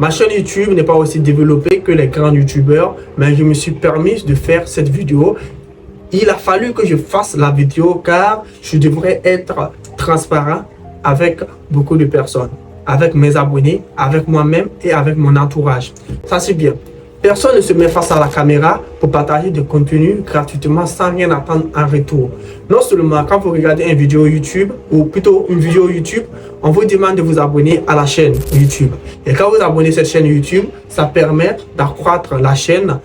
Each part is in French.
Ma chaîne YouTube n'est pas aussi développée que les grands YouTubeurs, mais je me suis permis de faire cette vidéo. Il a fallu que je fasse la vidéo car je devrais être transparent avec beaucoup de personnes, avec mes abonnés, avec moi-même et avec mon entourage. Ça c'est bien. Personne ne se met face à la caméra pour partager du contenu gratuitement sans rien attendre en retour. Non seulement quand vous regardez une vidéo YouTube, ou plutôt une vidéo YouTube, on vous demande de vous abonner à la chaîne YouTube. Et quand vous abonnez à cette chaîne YouTube, ça permet d'accroître la chaîne,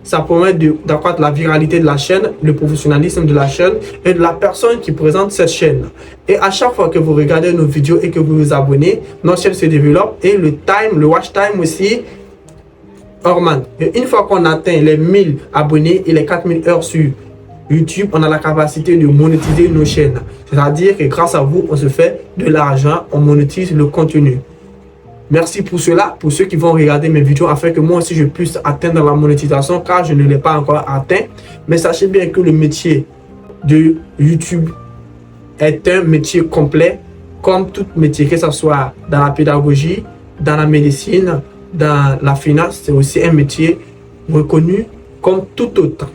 ça permet d'accroître la viralité de la chaîne, le professionnalisme de la chaîne et de la personne qui présente cette chaîne. Et à chaque fois que vous regardez nos vidéos et que vous vous abonnez, notre chaîne se développe et le watch time aussi augmente. Et une fois qu'on atteint les 1000 abonnés et les 4000 heures sur YouTube, on a la capacité de monétiser nos chaînes. C'est-à-dire que grâce à vous, on se fait de l'argent, on monétise le contenu. Merci pour cela, pour ceux qui vont regarder mes vidéos, afin que moi aussi je puisse atteindre la monétisation, car je ne l'ai pas encore atteint. Mais sachez bien que le métier de YouTube est un métier complet, comme tout métier, que ce soit dans la pédagogie, dans la médecine, dans la finance. C'est aussi un métier reconnu comme tout autre.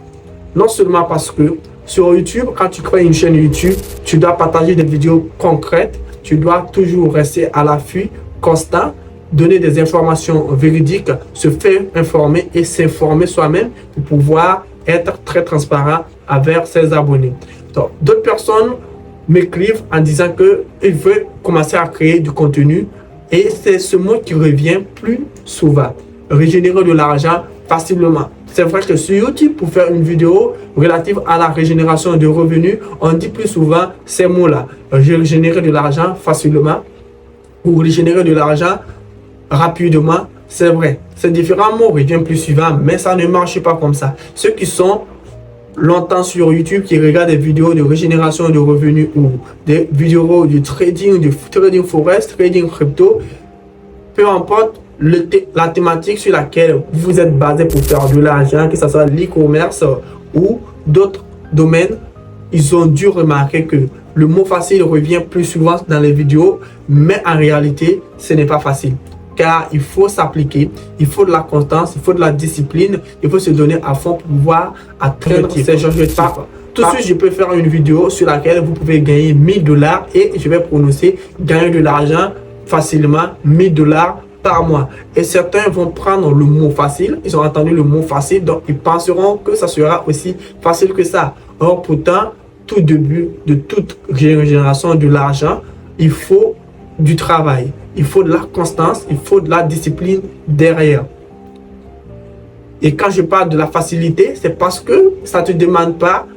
Non seulement parce que sur YouTube, quand tu crées une chaîne YouTube, tu dois partager des vidéos concrètes, tu dois toujours rester à l'affût constant, donner des informations véridiques, se faire informer et s'informer soi-même pour pouvoir être très transparent avec ses abonnés. D'autres personnes m'écrivent en disant qu'ils veulent commencer à créer du contenu et c'est ce mot qui revient plus souvent. Régénérer de l'argent facilement. C'est vrai que sur YouTube, pour faire une vidéo relative à la régénération de revenus, on dit plus souvent ces mots-là. Régénérer de l'argent facilement ou régénérer de l'argent rapidement. C'est vrai. Ces différents mots reviennent plus souvent, mais ça ne marche pas comme ça. Ceux qui sont longtemps sur YouTube, qui regardent des vidéos de régénération de revenus ou des vidéos de trading forex, trading crypto, peu importe la thématique sur laquelle vous êtes basé pour faire de l'argent, que ce soit l'e-commerce ou d'autres domaines, ils ont dû remarquer que le mot facile revient plus souvent dans les vidéos, mais en réalité, ce n'est pas facile. Car il faut s'appliquer, il faut de la constance, il faut de la discipline, il faut se donner à fond pour pouvoir atteindre ces objectifs. Tout de suite, je peux faire une vidéo sur laquelle vous pouvez gagner 1000 $ et je vais prononcer gagner de l'argent facilement, 1000 $ par mois. Et certains vont prendre le mot facile, ils ont entendu le mot facile, donc ils penseront que ça sera aussi facile que ça. Or, pourtant, tout début de toute génération de l'argent, il faut du travail, il faut de la constance, il faut de la discipline derrière. Et quand je parle de la facilité, c'est parce que ça ne te demande pas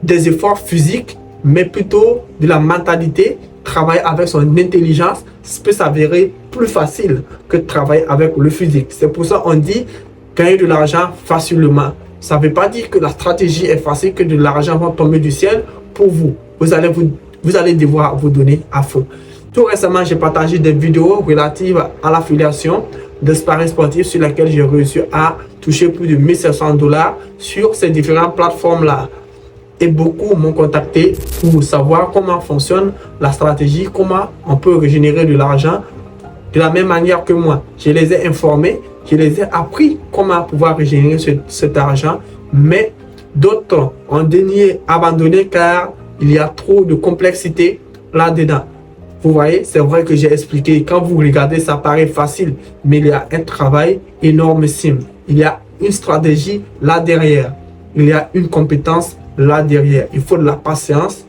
des efforts physiques, mais plutôt de la mentalité. Travailler avec son intelligence peut s'avérer plus facile que de travailler avec le physique. C'est pour ça qu'on dit gagner de l'argent facilement. Ça ne veut pas dire que la stratégie est facile, que de l'argent va tomber du ciel pour vous. Vous allez devoir vous donner à fond. Tout récemment, j'ai partagé des vidéos relatives à l'affiliation de sparring sportif sur laquelle j'ai réussi à toucher plus de 1700 $ sur ces différentes plateformes-là. Et beaucoup m'ont contacté pour savoir comment fonctionne la stratégie, comment on peut régénérer de l'argent de la même manière que moi. Je les ai informés, je les ai appris comment pouvoir régénérer cet argent, mais d'autres ont daigné abandonner car il y a trop de complexité là-dedans. Vous voyez, c'est vrai que j'ai expliqué, quand vous regardez, ça paraît facile, mais il y a un travail énormissime. Il y a une stratégie là derrière. Il y a une compétence là derrière. Il faut de la patience,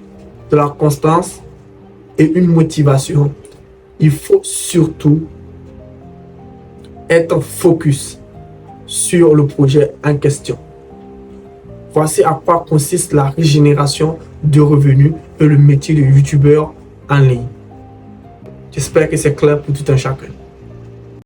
de la constance et une motivation. Il faut surtout être focus sur le projet en question. Voici à quoi consiste la régénération de revenus et le métier de youtubeur en ligne. J'espère que c'est clair pour tout un chacun.